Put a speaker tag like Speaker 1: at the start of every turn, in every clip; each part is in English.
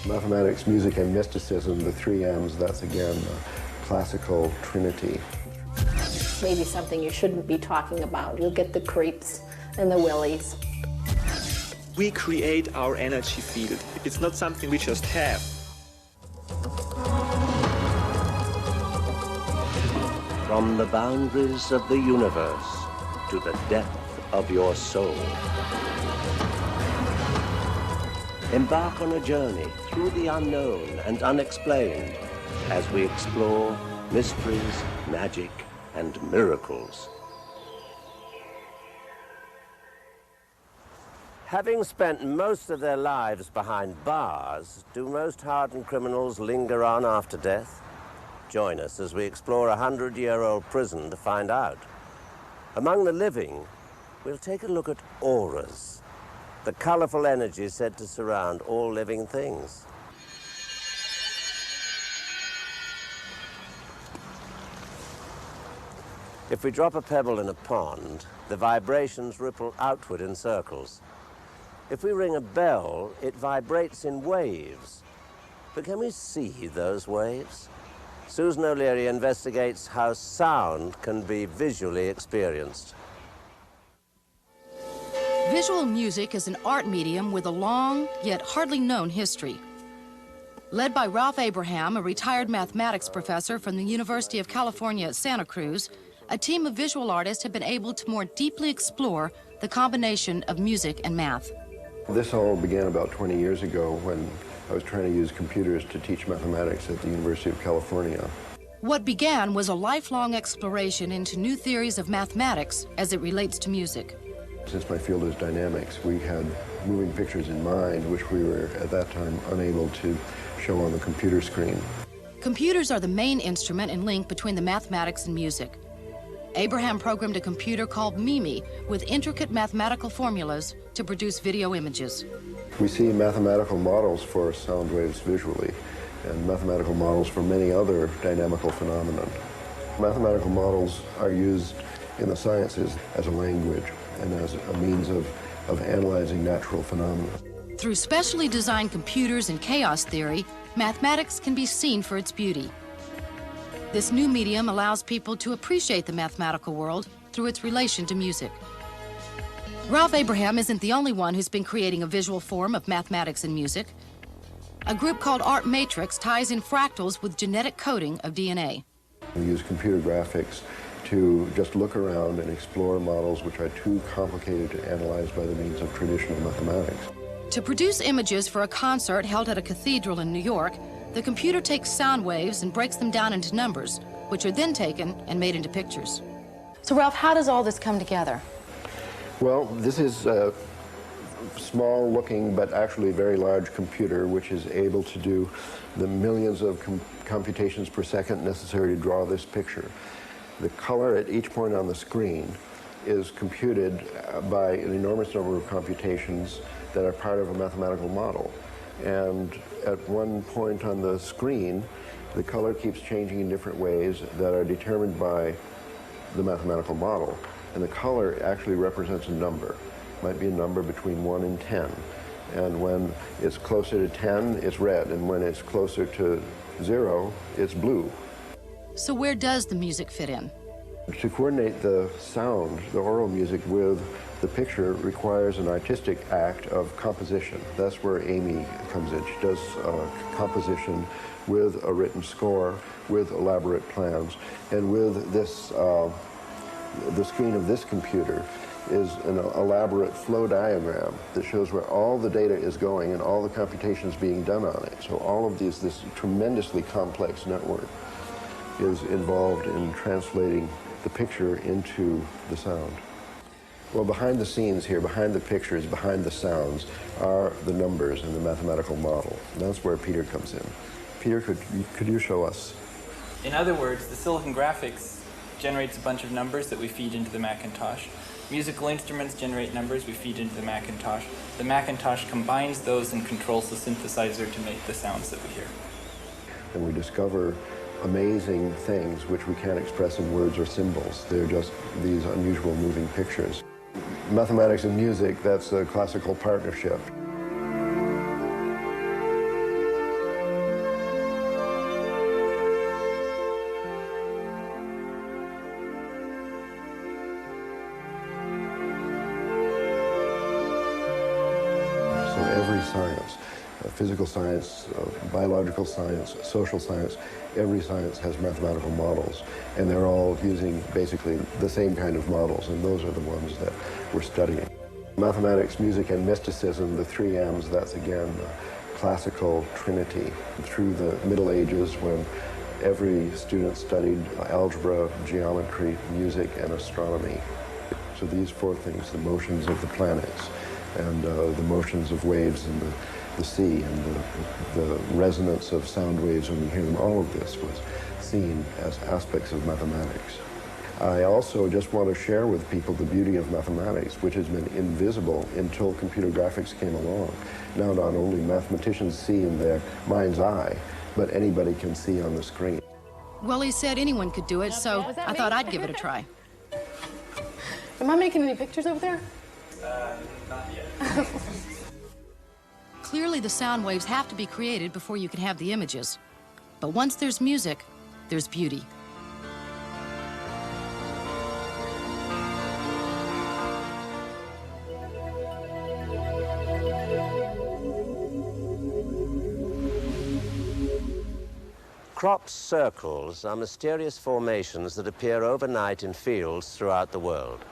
Speaker 1: Mathematics, music, and mysticism, the three M's, that's again a classical trinity.
Speaker 2: Maybe something you shouldn't be talking about. You'll get the creeps and the willies.
Speaker 3: We create our energy field. It's not something we just have.
Speaker 4: From the boundaries of the universe to the depth of your soul. Embark on a journey through the unknown and unexplained as we explore mysteries, magic, and miracles. Having spent most of their lives behind bars, do most hardened criminals linger on after death? Join us as we explore a 100-year-old prison to find out. Among the living, we'll take a look at auras, the colorful energy said to surround all living things. If we drop a pebble in a pond, the vibrations ripple outward in circles. If we ring a bell, it vibrates in waves. But can we see those waves? Susan O'Leary investigates how sound can be visually experienced.
Speaker 5: Visual music is an art medium with a long, yet hardly known history. Led by Ralph Abraham, a retired mathematics professor from the University of California at Santa Cruz, a team of visual artists have been able to more deeply explore the combination of music and math.
Speaker 1: This all began about 20 years ago when I was trying to use computers to teach mathematics at the University of California.
Speaker 5: What began was a lifelong exploration into new theories of mathematics as it relates to music.
Speaker 1: Since my field is dynamics, we had moving pictures in mind, which we were at that time unable to show on the computer screen.
Speaker 5: Computers are the main instrument and link between the mathematics and music. Abraham programmed a computer called Mimi with intricate mathematical formulas to produce video images.
Speaker 1: We see mathematical models for sound waves visually, and mathematical models for many other dynamical phenomena. Mathematical models are used in the sciences as a language and as a means of analyzing natural phenomena.
Speaker 5: Through specially designed computers and chaos theory, mathematics can be seen for its beauty. This new medium allows people to appreciate the mathematical world through its relation to music. Ralph Abraham isn't the only one who's been creating a visual form of mathematics and music. A group called Art Matrix ties in fractals with genetic coding of DNA.
Speaker 1: We use computer graphics to just look around and explore models which are too complicated to analyze by the means of traditional mathematics.
Speaker 5: To produce images for a concert held at a cathedral in New York, the computer takes sound waves and breaks them down into numbers, which are then taken and made into pictures.
Speaker 2: So Ralph, how does all this come together?
Speaker 1: Well, this is a small-looking but actually very large computer which is able to do the millions of computations per second necessary to draw this picture. The color at each point on the screen is computed by an enormous number of computations that are part of a mathematical model. And at one point on the screen, the color keeps changing in different ways that are determined by the mathematical model. And the color actually represents a number. It might be a number between 1 and 10. And when it's closer to 10, it's red. And when it's closer to 0, it's blue.
Speaker 5: So where does the music fit in?
Speaker 1: To coordinate the sound, the oral music, with the picture requires an artistic act of composition. That's where Amy comes in. She does composition with a written score, with elaborate plans, and with this, the screen of this computer is an elaborate flow diagram that shows where all the data is going and all the computations being done on it. So all of this tremendously complex network is involved in translating the picture into the sound. Well, behind the scenes here, behind the pictures, behind the sounds, are the numbers in the mathematical model. And that's where Peter comes in. Peter, could you show us?
Speaker 6: In other words, the silicon graphics generates a bunch of numbers that we feed into the Macintosh. Musical instruments generate numbers we feed into the Macintosh. The Macintosh combines those and controls the synthesizer to make the sounds that we hear.
Speaker 1: And we discover amazing things which we can't express in words or symbols. They're just these unusual moving pictures. Mathematics and music, that's a classical partnership. every science, physical science, biological science, social science, every science has mathematical models, and they're all using basically the same kind of models, and those are the ones that we're studying. Mathematics, music, and mysticism, the three M's, that's again the classical trinity. Through the Middle Ages, when every student studied algebra, geometry, music, and astronomy. So these four things, the motions of the planets, and the motions of waves in the sea, and the resonance of sound waves when you hear them, all of this was seen as aspects of mathematics. I also just want to share with people the beauty of mathematics, which has been invisible until computer graphics came along. Now not only mathematicians see in their mind's eye, but anybody can see on the screen.
Speaker 5: Well, he said anyone could do it, so I thought I'd give it a try.
Speaker 2: Am I making any pictures over there?
Speaker 6: Not yet.
Speaker 5: Clearly, the sound waves have to be created before you can have the images. But once there's music, there's beauty.
Speaker 4: Crop circles are mysterious formations that appear overnight in fields throughout the world.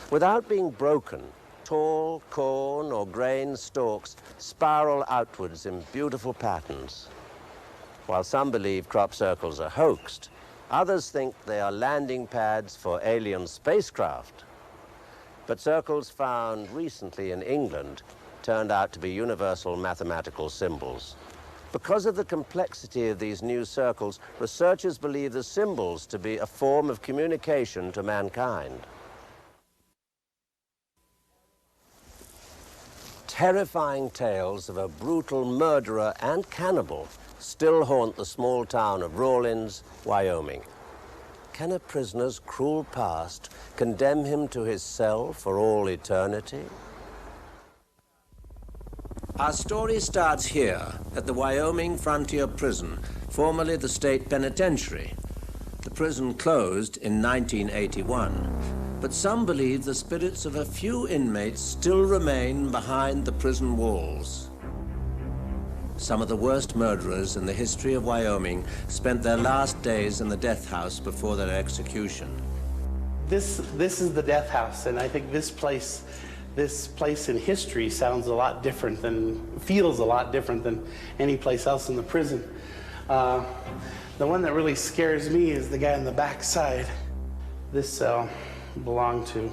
Speaker 4: Without being broken, tall corn or grain stalks spiral outwards in beautiful patterns. While some believe crop circles are hoaxed, others think they are landing pads for alien spacecraft. But circles found recently in England turned out to be universal mathematical symbols. Because of the complexity of these new circles, researchers believe the symbols to be a form of communication to mankind. Terrifying tales of a brutal murderer and cannibal still haunt the small town of Rawlins, Wyoming. Can a prisoner's cruel past condemn him to his cell for all eternity? Our story starts here at the Wyoming Frontier Prison, formerly the state penitentiary. The prison closed in 1981, but some believe the spirits of a few inmates still remain behind the prison walls. Some of the worst murderers in the history of Wyoming spent their last days in the death house before their execution.
Speaker 7: This is the death house, and I think this place in history sounds a lot different feels a lot different than any place else in the prison. The one that really scares me is the guy on the back side. This cell belonged to,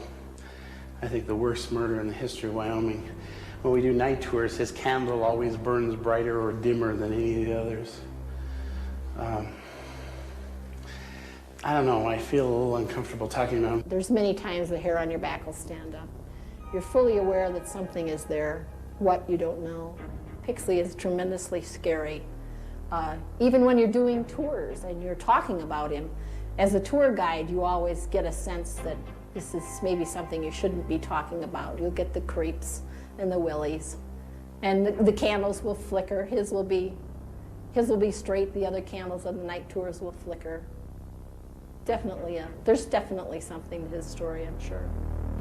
Speaker 7: I think, the worst murder in the history of Wyoming. When we do night tours, his candle always burns brighter or dimmer than any of the others. I don't know, I feel a little uncomfortable talking about him.
Speaker 2: There's many times the hair on your back will stand up. You're fully aware that something is there, what you don't know. Pixley is tremendously scary. Even when you're doing tours and you're talking about him, as a tour guide, you always get a sense that this is maybe something you shouldn't be talking about. You'll get the creeps and the willies. And the candles will flicker. His will be straight. The other candles on the night tours will flicker. There's definitely something to his story, I'm sure.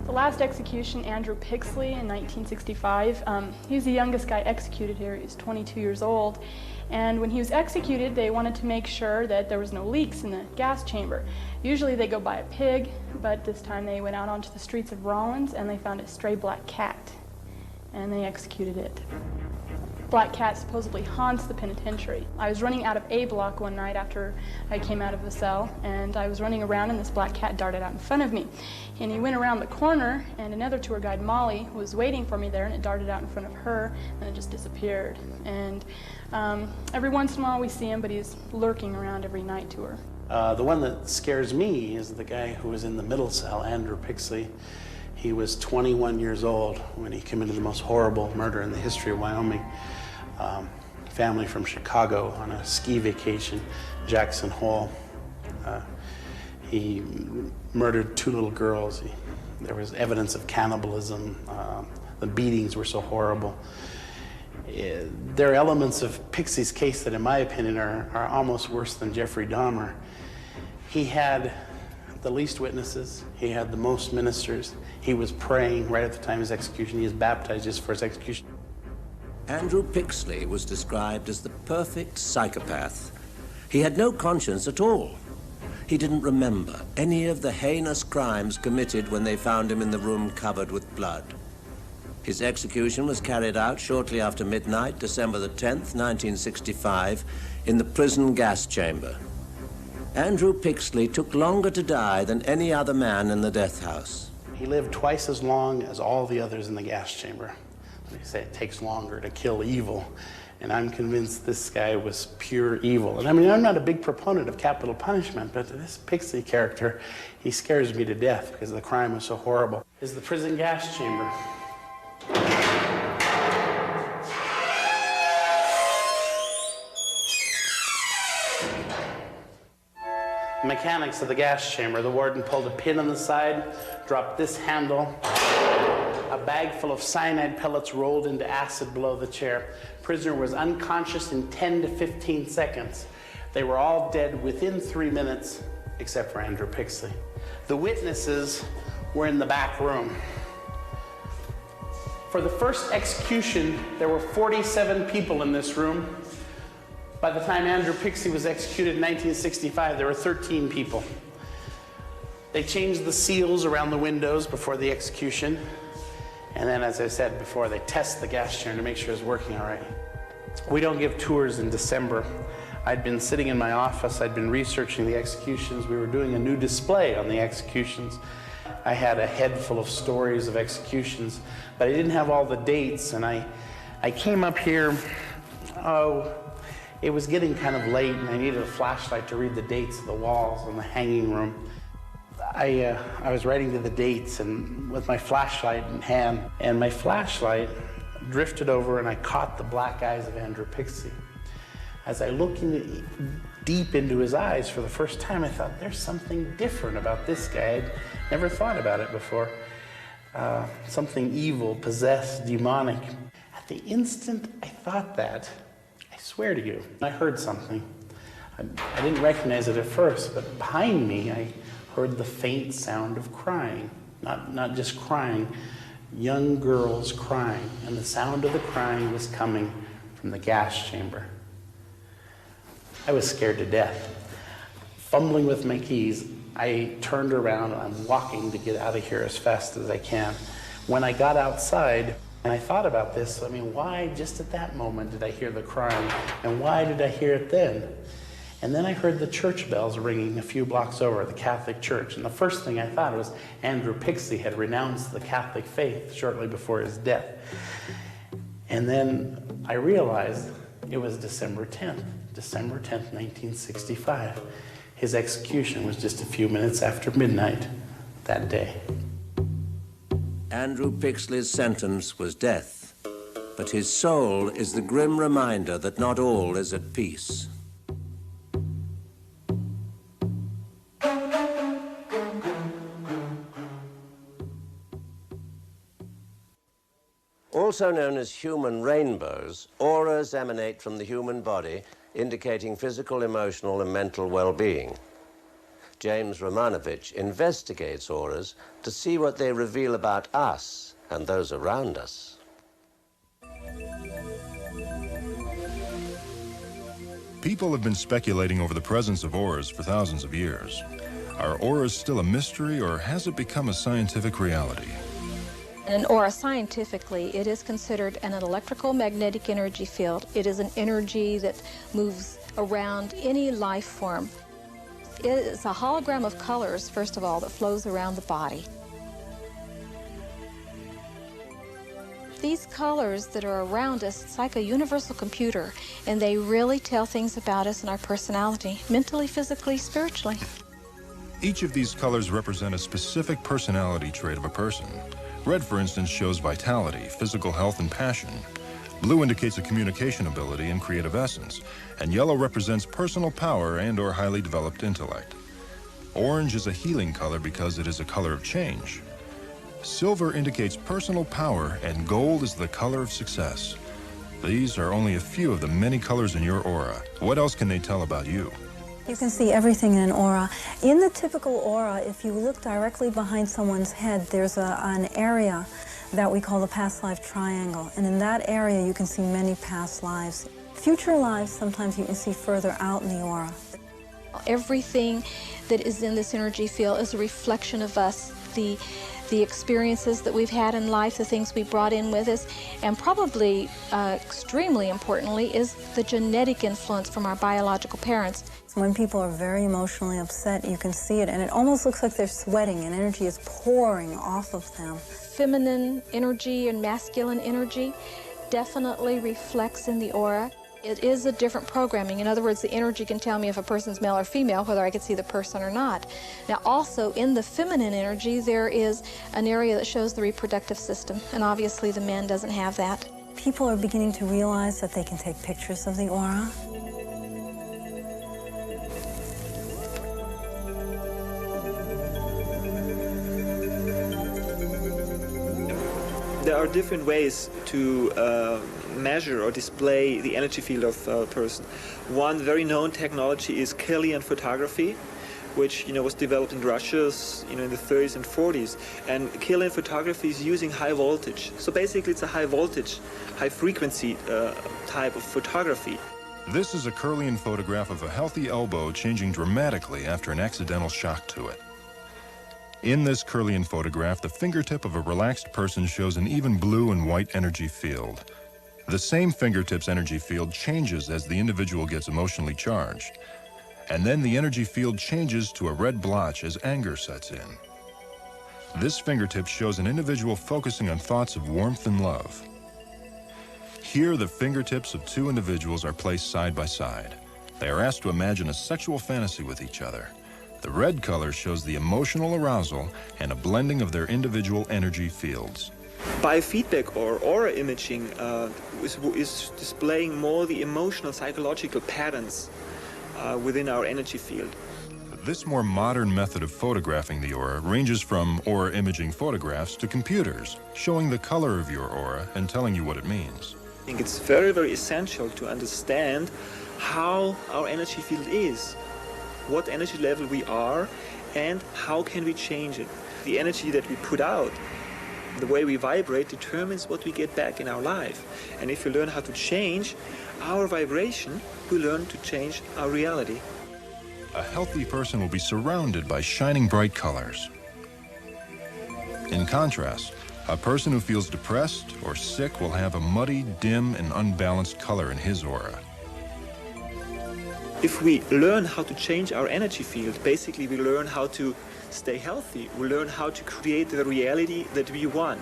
Speaker 8: The last execution, Andrew Pixley in 1965, he's the youngest guy executed here. He was 22 years old. And when he was executed, they wanted to make sure that there was no leaks in the gas chamber. Usually they go by a pig, but this time they went out onto the streets of Rawlins and they found a stray black cat, and they executed it. Black cat supposedly haunts the penitentiary. I was running out of A block one night after I came out of the cell, and I was running around and this black cat darted out in front of me. And he went around the corner, and another tour guide, Molly, was waiting for me there, and it darted out in front of her, and it just disappeared. And every once in a while we see him, but he's lurking around every night tour.
Speaker 7: The one that scares me is the guy who was in the middle cell, Andrew Pixley. He was 21 years old when he committed the most horrible murder in the history of Wyoming. Family from Chicago on a ski vacation, Jackson Hole. He murdered 2 little girls. There was evidence of cannibalism. The beatings were so horrible. There are elements of Pixley's case that, in my opinion, are almost worse than Jeffrey Dahmer. He had the least witnesses. He had the most ministers. He was praying right at the time of his execution. He was baptized just for his execution.
Speaker 4: Andrew Pixley was described as the perfect psychopath. He had no conscience at all. He didn't remember any of the heinous crimes committed when they found him in the room covered with blood. His execution was carried out shortly after midnight, December the 10th, 1965, in the prison gas chamber. Andrew Pixley took longer to die than any other man in the death house.
Speaker 7: He lived twice as long as all the others in the gas chamber. They say it takes longer to kill evil, and I'm convinced this guy was pure evil. And I mean, I'm not a big proponent of capital punishment, but this Pixley character, he scares me to death because the crime was so horrible. This is the prison gas chamber. Mechanics of the gas chamber. The warden pulled a pin on the side, dropped this handle. A bag full of cyanide pellets rolled into acid below the chair. Prisoner was unconscious in 10 to 15 seconds. They were all dead within 3 minutes, except for Andrew Pixley. The witnesses were in the back room. For the first execution, there were 47 people in this room. By the time Andrew Pixley was executed in 1965, there were 13 people. They changed the seals around the windows before the execution. And then, as I said before, they test the gas chamber to make sure it's working all right. We don't give tours in December. I'd been sitting in my office. I'd been researching the executions. We were doing a new display on the executions. I had a head full of stories of executions, but I didn't have all the dates. And I came up here, it was getting kind of late, and I needed a flashlight to read the dates of the walls in the hanging room. I was writing to the dates and with my flashlight in hand, and my flashlight drifted over and I caught the black eyes of Andrew Pixley. As I looked deep into his eyes for the first time, I thought, there's something different about this guy. I'd never thought about it before. Something evil, possessed, demonic. At the instant I thought that, I swear to you, I heard something. I didn't recognize it at first, but behind me, I heard the faint sound of crying. Not just crying, young girls crying. And the sound of the crying was coming from the gas chamber. I was scared to death. Fumbling with my keys, I turned around and I'm walking to get out of here as fast as I can. When I got outside, and I thought about this, I mean, why just at that moment did I hear the crying? And why did I hear it then? And then I heard the church bells ringing a few blocks over, the Catholic Church. And the first thing I thought was Andrew Pixley had renounced the Catholic faith shortly before his death. And then I realized it was December 10th, 1965. His execution was just a few minutes after midnight that day.
Speaker 4: Andrew Pixley's sentence was death, but his soul is the grim reminder that not all is at peace. Also known as human rainbows, auras emanate from the human body, indicating physical, emotional, and mental well-being. James Romanovich investigates auras to see what they reveal about us and those around us.
Speaker 9: People have been speculating over the presence of auras for thousands of years. Are auras still a mystery, or has it become a scientific reality?
Speaker 10: An aura, scientifically, it is considered an electrical magnetic energy field. It is an energy that moves around any life form. It is a hologram of colors, first of all, that flows around the body. These colors that are around us, it's like a universal computer, and they really tell things about us and our personality, mentally, physically, spiritually.
Speaker 9: Each of these colors represent a specific personality trait of a person. Red, for instance, shows vitality, physical health, and passion. Blue indicates a communication ability and creative essence, and yellow represents personal power and/or highly developed intellect. Orange is a healing color because it is a color of change. Silver indicates personal power, and gold is the color of success. These are only a few of the many colors in your aura. What else can they tell about you?
Speaker 11: You can see everything in an aura. In the typical aura, if you look directly behind someone's head, there's an area that we call the past life triangle. And in that area, you can see many past lives. Future lives, sometimes you can see further out in the aura.
Speaker 10: Everything that is in this energy field is a reflection of us, the experiences that we've had in life, the things we brought in with us, and probably extremely importantly is the genetic influence from our biological parents.
Speaker 11: When people are very emotionally upset, you can see it, and it almost looks like they're sweating and energy is pouring off of them.
Speaker 10: Feminine energy and masculine energy definitely reflects in the aura. It is a different programming. In other words, the energy can tell me if a person's male or female, whether I can see the person or not. Now, also in the feminine energy, there is an area that shows the reproductive system, and obviously the man doesn't have that.
Speaker 11: People are beginning to realize that they can take pictures of the aura.
Speaker 3: There are different ways to measure or display the energy field of a person. One very known technology is Kirlian photography, which was developed in Russia in the 30s and 40s. And Kirlian photography is using high voltage. So basically it's a high voltage, high frequency type of photography.
Speaker 9: This is a Kirlian photograph of a healthy elbow changing dramatically after an accidental shock to it. In this Kirlian photograph, the fingertip of a relaxed person shows an even blue and white energy field. The same fingertip's energy field changes as the individual gets emotionally charged. And then the energy field changes to a red blotch as anger sets in. This fingertip shows an individual focusing on thoughts of warmth and love. Here, the fingertips of two individuals are placed side by side. They are asked to imagine a sexual fantasy with each other. The red color shows the emotional arousal and a blending of their individual energy fields.
Speaker 3: Biofeedback or aura imaging is displaying more the emotional, psychological patterns within our energy field.
Speaker 9: This more modern method of photographing the aura ranges from aura imaging photographs to computers, showing the color of your aura and telling you what it means.
Speaker 3: I think it's very, very essential to understand how our energy field is, what energy level we are, and how can we change it. The energy that we put out, the way we vibrate, determines what we get back in our life. And if we learn how to change our vibration, we learn to change our reality.
Speaker 9: A healthy person will be surrounded by shining bright colors. In contrast, a person who feels depressed or sick will have a muddy, dim, and unbalanced color in his aura.
Speaker 3: If we learn how to change our energy field, basically we learn how to stay healthy. We learn how to create the reality that we want.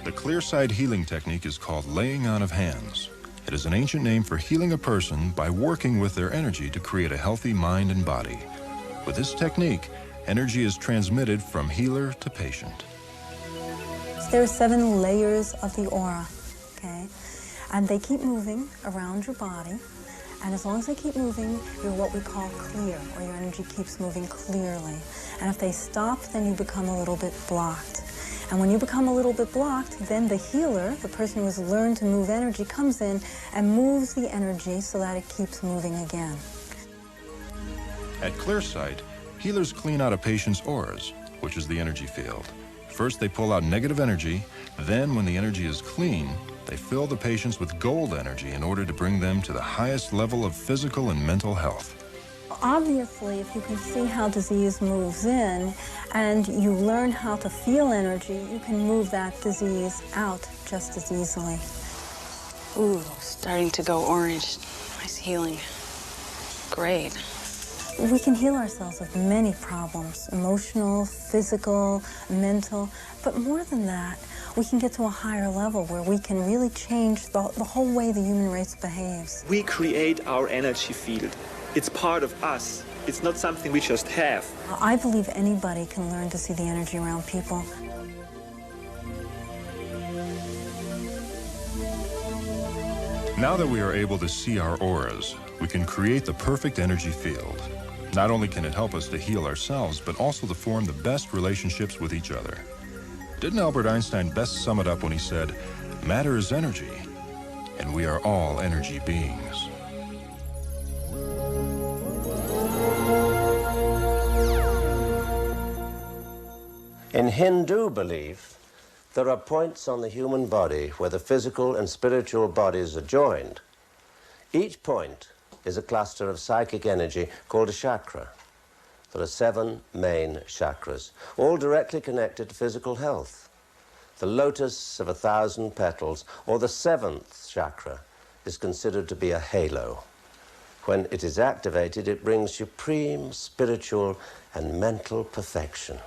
Speaker 9: The clear-side healing technique is called laying on of hands. It is an ancient name for healing a person by working with their energy to create a healthy mind and body. With this technique, energy is transmitted from healer to patient.
Speaker 11: There are 7 layers of the aura, okay? And they keep moving around your body. And as long as they keep moving, you're what we call clear, or your energy keeps moving clearly. And if they stop, then you become a little bit blocked. And when you become a little bit blocked, then the healer, the person who has learned to move energy, comes in and moves the energy so that it keeps moving again.
Speaker 9: At Clearsight, healers clean out a patient's auras, which is the energy field. First, they pull out negative energy. Then, when the energy is clean, they fill the patients with gold energy in order to bring them to the highest level of physical and mental health.
Speaker 11: Obviously, if you can see how disease moves in and you learn how to feel energy, you can move that disease out just as easily.
Speaker 12: Ooh, starting to go orange. Nice healing. Great.
Speaker 11: We can heal ourselves of many problems, emotional, physical, mental, but more than that, we can get to a higher level where we can really change the whole way the human race behaves.
Speaker 3: We create our energy field. It's part of us. It's not something we just have.
Speaker 11: I believe anybody can learn to see the energy around people.
Speaker 9: Now that we are able to see our auras, we can create the perfect energy field. Not only can it help us to heal ourselves, but also to form the best relationships with each other. Didn't Albert Einstein best sum it up when he said, "Matter is energy, and we are all energy beings"?
Speaker 4: In Hindu belief, there are points on the human body where the physical and spiritual bodies are joined. Each point is a cluster of psychic energy called a chakra. There are 7 main chakras, all directly connected to physical health. The lotus of 1,000 petals, or the 7th chakra, is considered to be a halo. When it is activated, it brings supreme spiritual and mental perfection.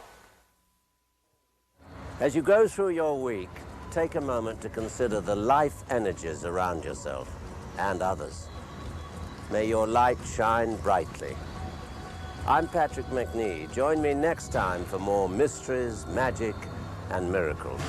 Speaker 4: As you go through your week, take a moment to consider the life energies around yourself and others. May your light shine brightly. I'm Patrick McNee. Join me next time for more mysteries, magic, and miracles.